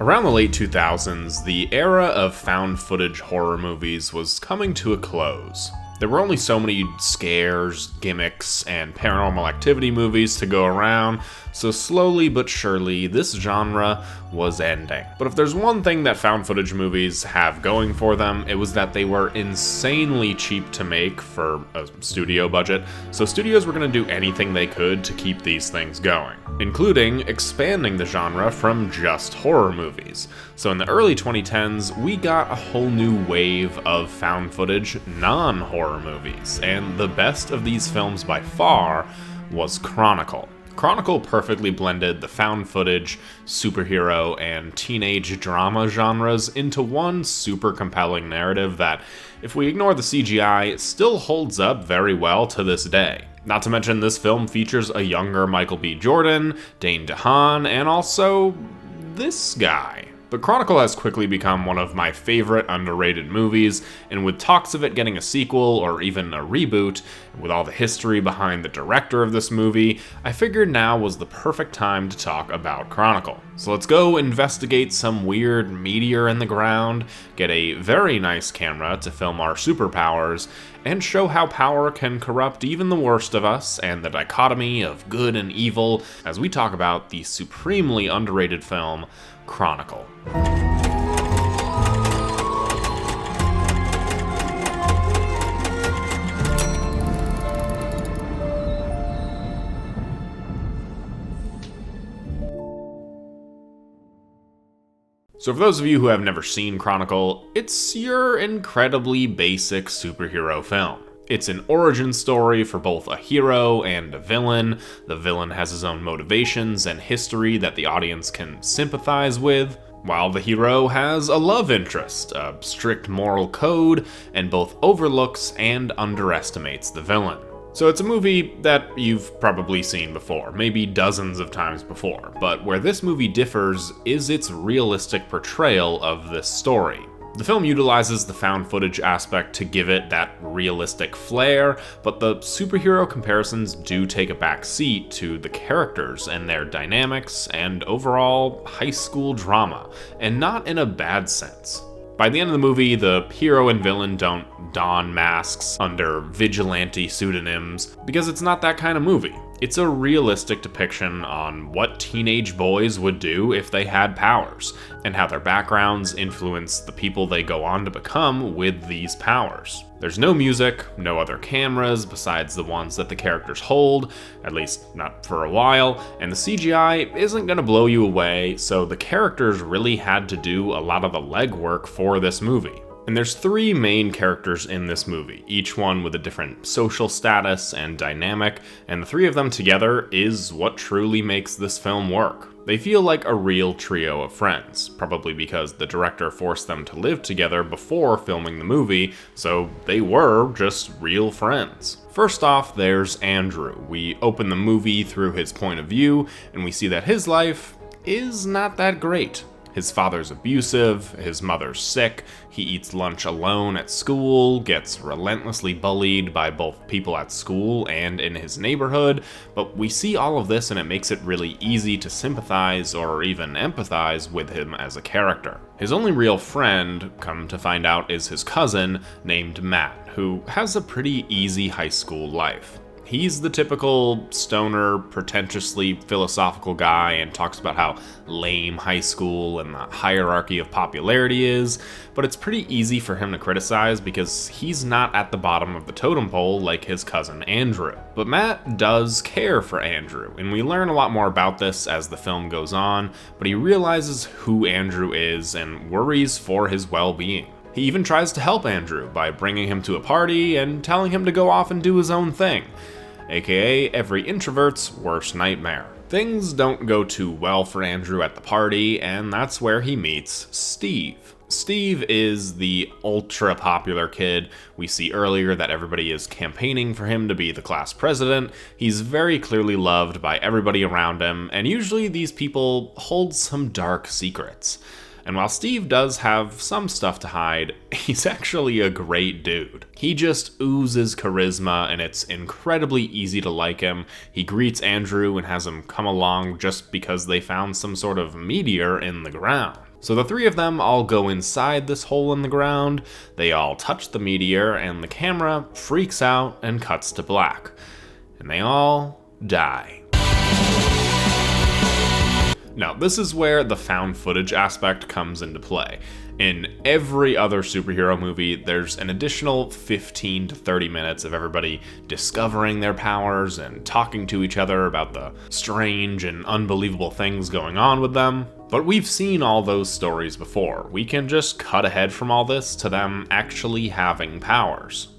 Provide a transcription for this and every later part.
Around the late 2000s, the era of found footage horror movies was coming to a close. There were only so many scares, gimmicks, and Paranormal Activity movies to go around, so slowly but surely, this genre was ending. But if there's one thing that found footage movies have going for them, it was that they were insanely cheap to make for a studio budget, so studios were going to do anything they could to keep these things going, including expanding the genre from just horror movies. So in the early 2010s, we got a whole new wave of found footage non-horror movies, and the best of these films by far was Chronicle. Chronicle perfectly blended the found footage, superhero, and teenage drama genres into one super compelling narrative that, if we ignore the CGI, still holds up very well to this day. Not to mention, this film features a younger Michael B. Jordan, Dane DeHaan, and also this guy. But Chronicle has quickly become one of my favorite underrated movies, and with talks of it getting a sequel or even a reboot, with all the history behind the director of this movie, I figured now was the perfect time to talk about Chronicle. So let's go investigate some weird meteor in the ground, get a very nice camera to film our superpowers, and show how power can corrupt even the worst of us, and the dichotomy of good and evil as we talk about the supremely underrated film, Chronicle. So for those of you who have never seen Chronicle, it's your incredibly basic superhero film. It's an origin story for both a hero and a villain. The villain has his own motivations and history that the audience can sympathize with, while the hero has a love interest, a strict moral code, and both overlooks and underestimates the villain. So it's a movie that you've probably seen before, maybe dozens of times before, but where this movie differs is its realistic portrayal of this story. The film utilizes the found footage aspect to give it that realistic flair, but the superhero comparisons do take a back seat to the characters and their dynamics and overall high school drama, and not in a bad sense. By the end of the movie, the hero and villain don't don masks under vigilante pseudonyms, because it's not that kind of movie. It's a realistic depiction on what teenage boys would do if they had powers, and how their backgrounds influence the people they go on to become with these powers. There's no music, no other cameras besides the ones that the characters hold, at least not for a while, and the CGI isn't going to blow you away, so the characters really had to do a lot of the legwork for this movie. And there's three main characters in this movie, each one with a different social status and dynamic, and the three of them together is what truly makes this film work. They feel like a real trio of friends, probably because the director forced them to live together before filming the movie, so they were just real friends. First off, there's Andrew. We open the movie through his point of view, and we see that his life is not that great. His father's abusive, his mother's sick, he eats lunch alone at school, gets relentlessly bullied by both people at school and in his neighborhood, but we see all of this and it makes it really easy to sympathize or even empathize with him as a character. His only real friend, come to find out, is his cousin named Matt, who has a pretty easy high school life. He's the typical stoner, pretentiously philosophical guy and talks about how lame high school and the hierarchy of popularity is, but it's pretty easy for him to criticize because he's not at the bottom of the totem pole like his cousin Andrew. But Matt does care for Andrew, and we learn a lot more about this as the film goes on, but he realizes who Andrew is and worries for his well-being. He even tries to help Andrew by bringing him to a party and telling him to go off and do his own thing, aka every introvert's worst nightmare. Things don't go too well for Andrew at the party, and that's where he meets Steve. Steve is the ultra popular kid. We see earlier that everybody is campaigning for him to be the class president. He's very clearly loved by everybody around him, and usually these people hold some dark secrets. And while Steve does have some stuff to hide, he's actually a great dude. He just oozes charisma, and it's incredibly easy to like him. He greets Andrew and has him come along just because they found some sort of meteor in the ground. So the three of them all go inside this hole in the ground, they all touch the meteor, and the camera freaks out and cuts to black. And they all die. Now, this is where the found footage aspect comes into play. In every other superhero movie, there's an additional 15 to 30 minutes of everybody discovering their powers and talking to each other about the strange and unbelievable things going on with them. But we've seen all those stories before. We can just cut ahead from all this to them actually having powers.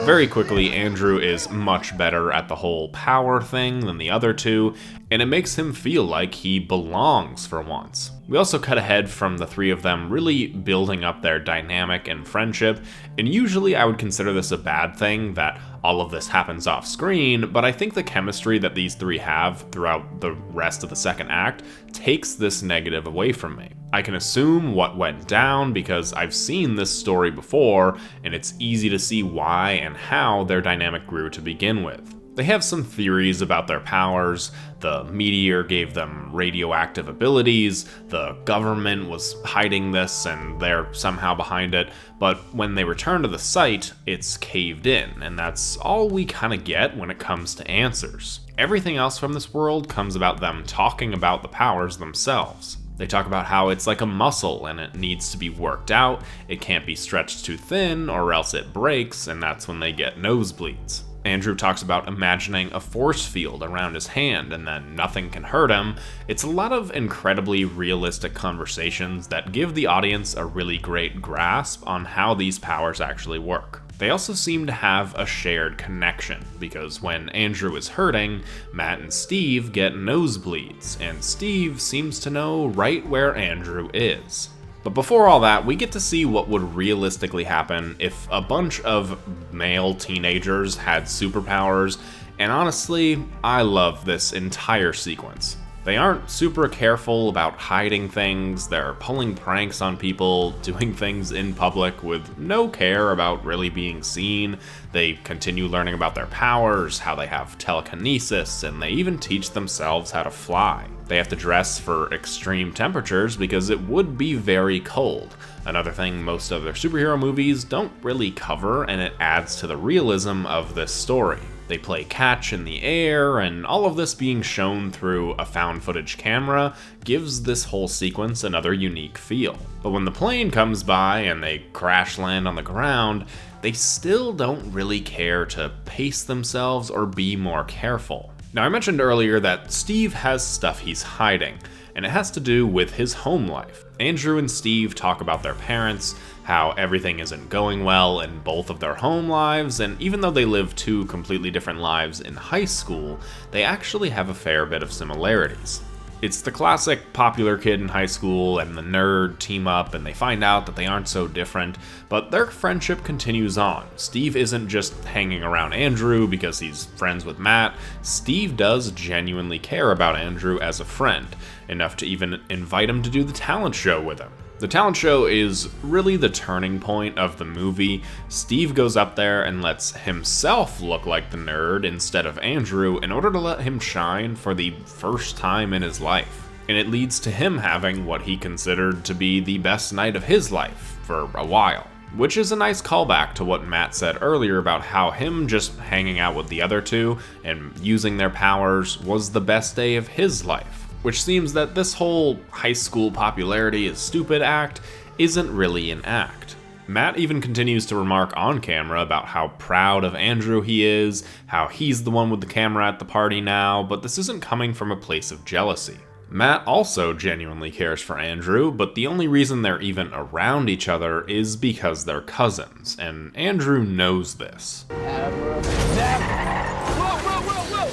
Very quickly, Andrew is much better at the whole power thing than the other two, and it makes him feel like he belongs for once. We also cut ahead from the three of them really building up their dynamic and friendship, and usually I would consider this a bad thing that all of this happens off screen, but I think the chemistry that these three have throughout the rest of the second act takes this negative away from me. I can assume what went down because I've seen this story before, and it's easy to see why and how their dynamic grew to begin with. They have some theories about their powers. The meteor gave them radioactive abilities, the government was hiding this and they're somehow behind it, but when they return to the site, it's caved in, and that's all we kind of get when it comes to answers. Everything else from this world comes about them talking about the powers themselves. They talk about how it's like a muscle and it needs to be worked out, it can't be stretched too thin or else it breaks, and that's when they get nosebleeds. Andrew talks about imagining a force field around his hand and then nothing can hurt him. It's a lot of incredibly realistic conversations that give the audience a really great grasp on how these powers actually work. They also seem to have a shared connection, because when Andrew is hurting, Matt and Steve get nosebleeds, and Steve seems to know right where Andrew is. But before all that, we get to see what would realistically happen if a bunch of male teenagers had superpowers, and honestly, I love this entire sequence. They aren't super careful about hiding things, they're pulling pranks on people, doing things in public with no care about really being seen. They continue learning about their powers, how they have telekinesis, and they even teach themselves how to fly. They have to dress for extreme temperatures because it would be very cold. Another thing most other superhero movies don't really cover, and it adds to the realism of this story. They play catch in the air, and all of this being shown through a found footage camera gives this whole sequence another unique feel. But when the plane comes by and they crash land on the ground, they still don't really care to pace themselves or be more careful. Now, I mentioned earlier that Steve has stuff he's hiding, and it has to do with his home life. Andrew and Steve talk about their parents, how everything isn't going well in both of their home lives, and even though they live two completely different lives in high school, they actually have a fair bit of similarities. It's the classic popular kid in high school and the nerd team up, and they find out that they aren't so different, but their friendship continues on. Steve isn't just hanging around Andrew because he's friends with Matt. Steve does genuinely care about Andrew as a friend, enough to even invite him to do the talent show with him. The talent show is really the turning point of the movie. Steve goes up there and lets himself look like the nerd instead of Andrew in order to let him shine for the first time in his life. And it leads to him having what he considered to be the best night of his life for a while. Which is a nice callback to what Matt said earlier about how him just hanging out with the other two and using their powers was the best day of his life. Which seems that this whole high school popularity is stupid act isn't really an act. Matt even continues to remark on camera about how proud of Andrew he is, how he's the one with the camera at the party now, but this isn't coming from a place of jealousy. Matt also genuinely cares for Andrew, but the only reason they're even around each other is because they're cousins, and Andrew knows this. Whoa!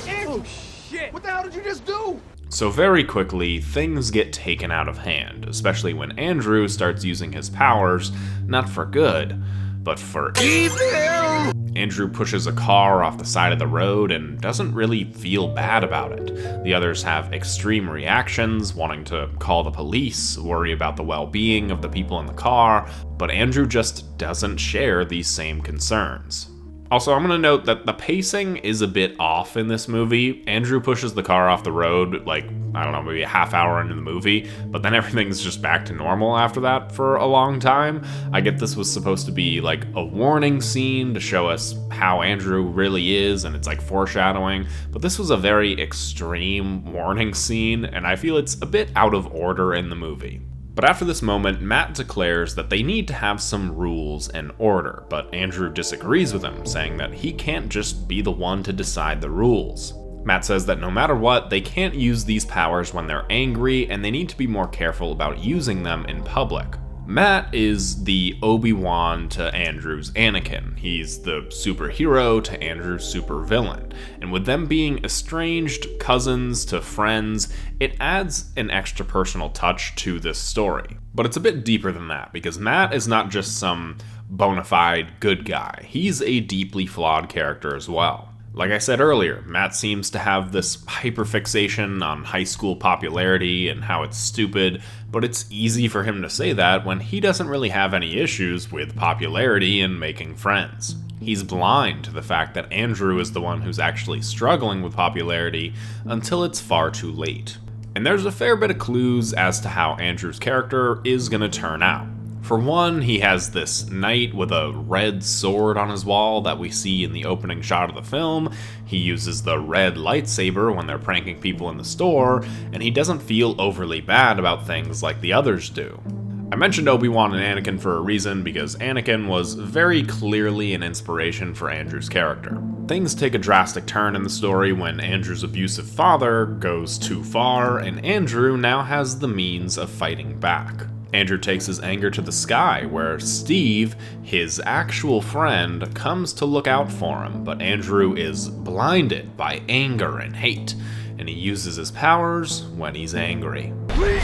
Andrew! Oh shit! What the hell did you just do? So very quickly, things get taken out of hand, especially when Andrew starts using his powers, not for good, but for evil! Andrew pushes a car off the side of the road and doesn't really feel bad about it. The others have extreme reactions, wanting to call the police, worry about the well-being of the people in the car, but Andrew just doesn't share these same concerns. Also, I'm going to note that the pacing is a bit off in this movie. Andrew pushes the car off the road, like, I don't know, maybe a half hour into the movie, but then everything's just back to normal after that for a long time. I get this was supposed to be like a warning scene to show us how Andrew really is, and it's like foreshadowing, but this was a very extreme warning scene, and I feel it's a bit out of order in the movie. But after this moment, Matt declares that they need to have some rules and order, but Andrew disagrees with him, saying that he can't just be the one to decide the rules. Matt says that no matter what, they can't use these powers when they're angry, and they need to be more careful about using them in public. Matt is the Obi-Wan to Andrew's Anakin. He's the superhero to Andrew's supervillain. And with them being estranged cousins to friends, it adds an extra personal touch to this story. But it's a bit deeper than that, because Matt is not just some bona fide good guy. He's a deeply flawed character as well. Like I said earlier, Matt seems to have this hyperfixation on high school popularity and how it's stupid, but it's easy for him to say that when he doesn't really have any issues with popularity and making friends. He's blind to the fact that Andrew is the one who's actually struggling with popularity until it's far too late. And there's a fair bit of clues as to how Andrew's character is going to turn out. For one, he has this knight with a red sword on his wall that we see in the opening shot of the film. He uses the red lightsaber when they're pranking people in the store, and he doesn't feel overly bad about things like the others do. I mentioned Obi-Wan and Anakin for a reason, because Anakin was very clearly an inspiration for Andrew's character. Things take a drastic turn in the story when Andrew's abusive father goes too far, and Andrew now has the means of fighting back. Andrew takes his anger to the sky, where Steve, his actual friend, comes to look out for him, but Andrew is blinded by anger and hate, and he uses his powers when he's angry. Please!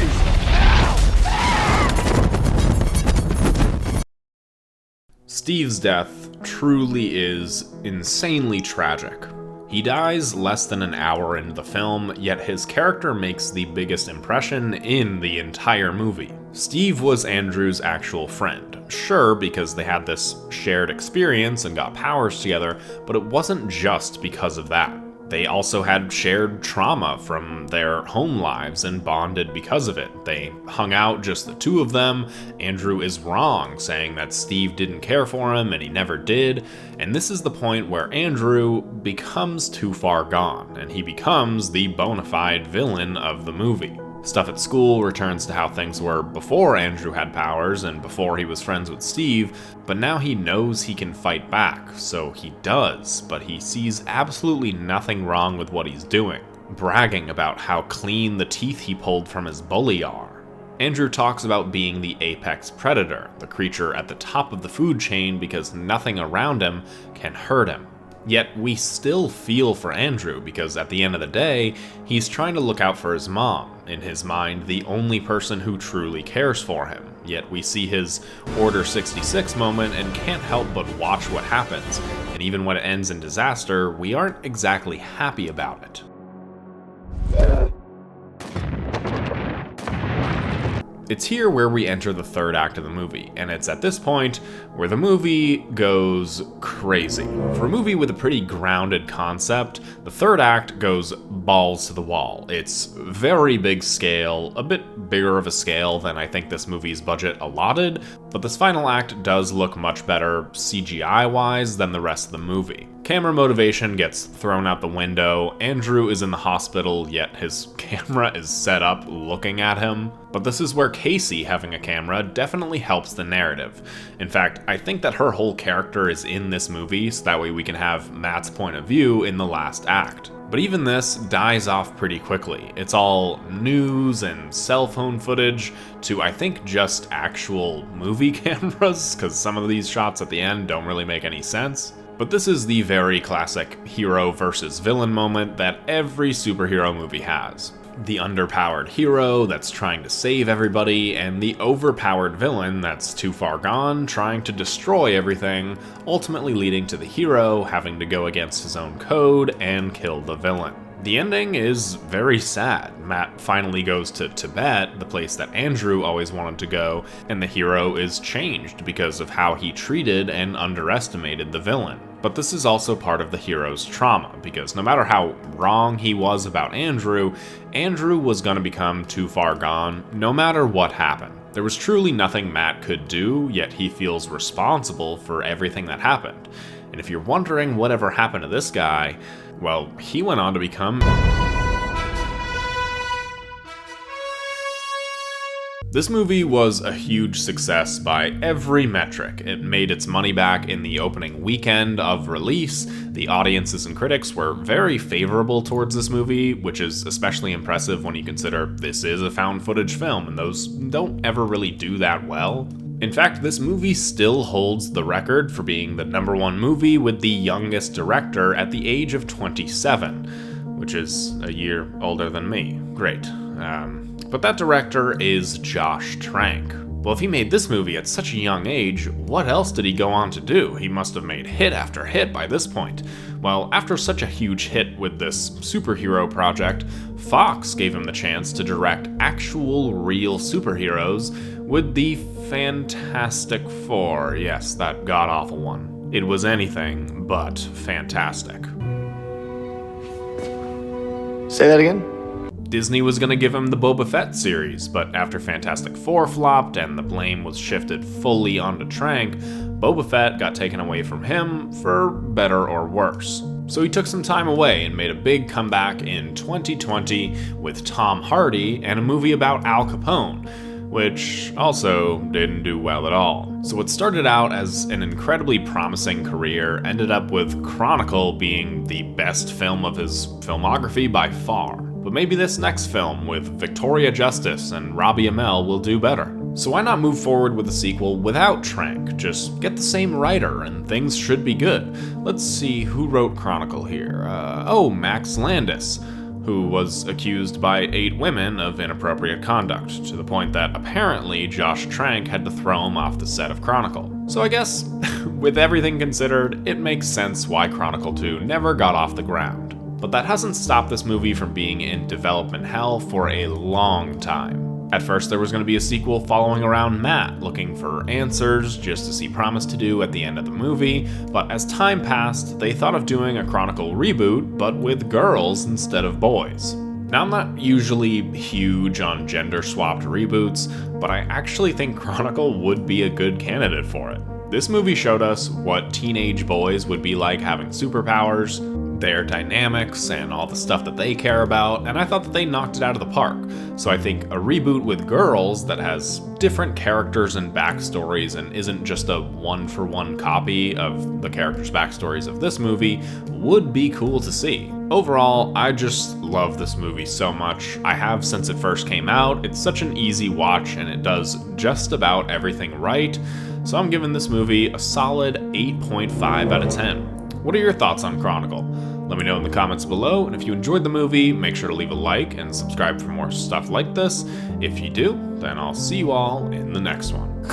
Steve's death truly is insanely tragic. He dies less than an hour into the film, yet his character makes the biggest impression in the entire movie. Steve was Andrew's actual friend. Sure, because they had this shared experience and got powers together, but it wasn't just because of that. They also had shared trauma from their home lives and bonded because of it. They hung out, just the two of them. Andrew is wrong, saying that Steve didn't care for him and he never did. And this is the point where Andrew becomes too far gone, and he becomes the bona fide villain of the movie. Stuff at school returns to how things were before Andrew had powers and before he was friends with Steve, but now he knows he can fight back, so he does, but he sees absolutely nothing wrong with what he's doing, bragging about how clean the teeth he pulled from his bully are. Andrew talks about being the apex predator, the creature at the top of the food chain because nothing around him can hurt him. Yet we still feel for Andrew because at the end of the day, he's trying to look out for his mom, in his mind the only person who truly cares for him. Yet we see his Order 66 moment and can't help but watch what happens, and even when it ends in disaster, we aren't exactly happy about it. It's here where we enter the third act of the movie, and it's at this point where the movie goes crazy. For a movie with a pretty grounded concept, the third act goes balls to the wall. It's very big scale, a bit bigger of a scale than I think this movie's budget allotted, but this final act does look much better CGI-wise than the rest of the movie. Camera motivation gets thrown out the window. Andrew is in the hospital, yet his camera is set up looking at him. But this is where Casey having a camera definitely helps the narrative. In fact, I think that her whole character is in this movie, so that way we can have Matt's point of view in the last act. But even this dies off pretty quickly. It's all news and cell phone footage to, I think, just actual movie cameras, because some of these shots at the end don't really make any sense. But this is the very classic hero versus villain moment that every superhero movie has. The underpowered hero that's trying to save everybody, and the overpowered villain that's too far gone, trying to destroy everything, ultimately leading to the hero having to go against his own code and kill the villain. The ending is very sad. Matt finally goes to Tibet, the place that Andrew always wanted to go, and the hero is changed because of how he treated and underestimated the villain. But this is also part of the hero's trauma, because no matter how wrong he was about Andrew, Andrew was going to become too far gone no matter what happened. There was truly nothing Matt could do, yet he feels responsible for everything that happened. And if you're wondering whatever happened to this guy, well, he went on to become... This movie was a huge success by every metric. It made its money back in the opening weekend of release. The audiences and critics were very favorable towards this movie, which is especially impressive when you consider this is a found footage film, and those don't ever really do that well. In fact, this movie still holds the record for being the #1 movie with the youngest director at the age of 27, which is a year older than me. Great. But that director is Josh Trank. Well, if he made this movie at such a young age, what else did he go on to do? He must have made hit after hit by this point. Well, after such a huge hit with this superhero project, Fox gave him the chance to direct actual real superheroes with the Fantastic Four. Yes, that god-awful one. It was anything but fantastic. Say that again? Disney was going to give him the Boba Fett series, but after Fantastic Four flopped and the blame was shifted fully onto Trank, Boba Fett got taken away from him for better or worse. So he took some time away and made a big comeback in 2020 with Tom Hardy and a movie about Al Capone, which also didn't do well at all. So what started out as an incredibly promising career ended up with Chronicle being the best film of his filmography by far. But maybe this next film with Victoria Justice and Robbie Amell will do better. So why not move forward with a sequel without Trank? Just get the same writer and things should be good. Let's see who wrote Chronicle here. Max Landis, who was accused by 8 women of inappropriate conduct, to the point that apparently Josh Trank had to throw him off the set of Chronicle. So I guess, with everything considered, it makes sense why Chronicle 2 never got off the ground. But that hasn't stopped this movie from being in development hell for a long time. At first there was going to be a sequel following around Matt, looking for answers, just as he promised to do at the end of the movie, but as time passed, they thought of doing a Chronicle reboot, but with girls instead of boys. Now, I'm not usually huge on gender-swapped reboots, but I actually think Chronicle would be a good candidate for it. This movie showed us what teenage boys would be like having superpowers, their dynamics, and all the stuff that they care about, and I thought that they knocked it out of the park. So I think a reboot with girls that has different characters and backstories and isn't just a one-for-one copy of the characters' backstories of this movie would be cool to see. Overall, I just love this movie so much. I have since it first came out. It's such an easy watch and it does just about everything right. So I'm giving this movie a solid 8.5 out of 10. What are your thoughts on Chronicle? Let me know in the comments below, and if you enjoyed the movie, make sure to leave a like and subscribe for more stuff like this. If you do, then I'll see you all in the next one.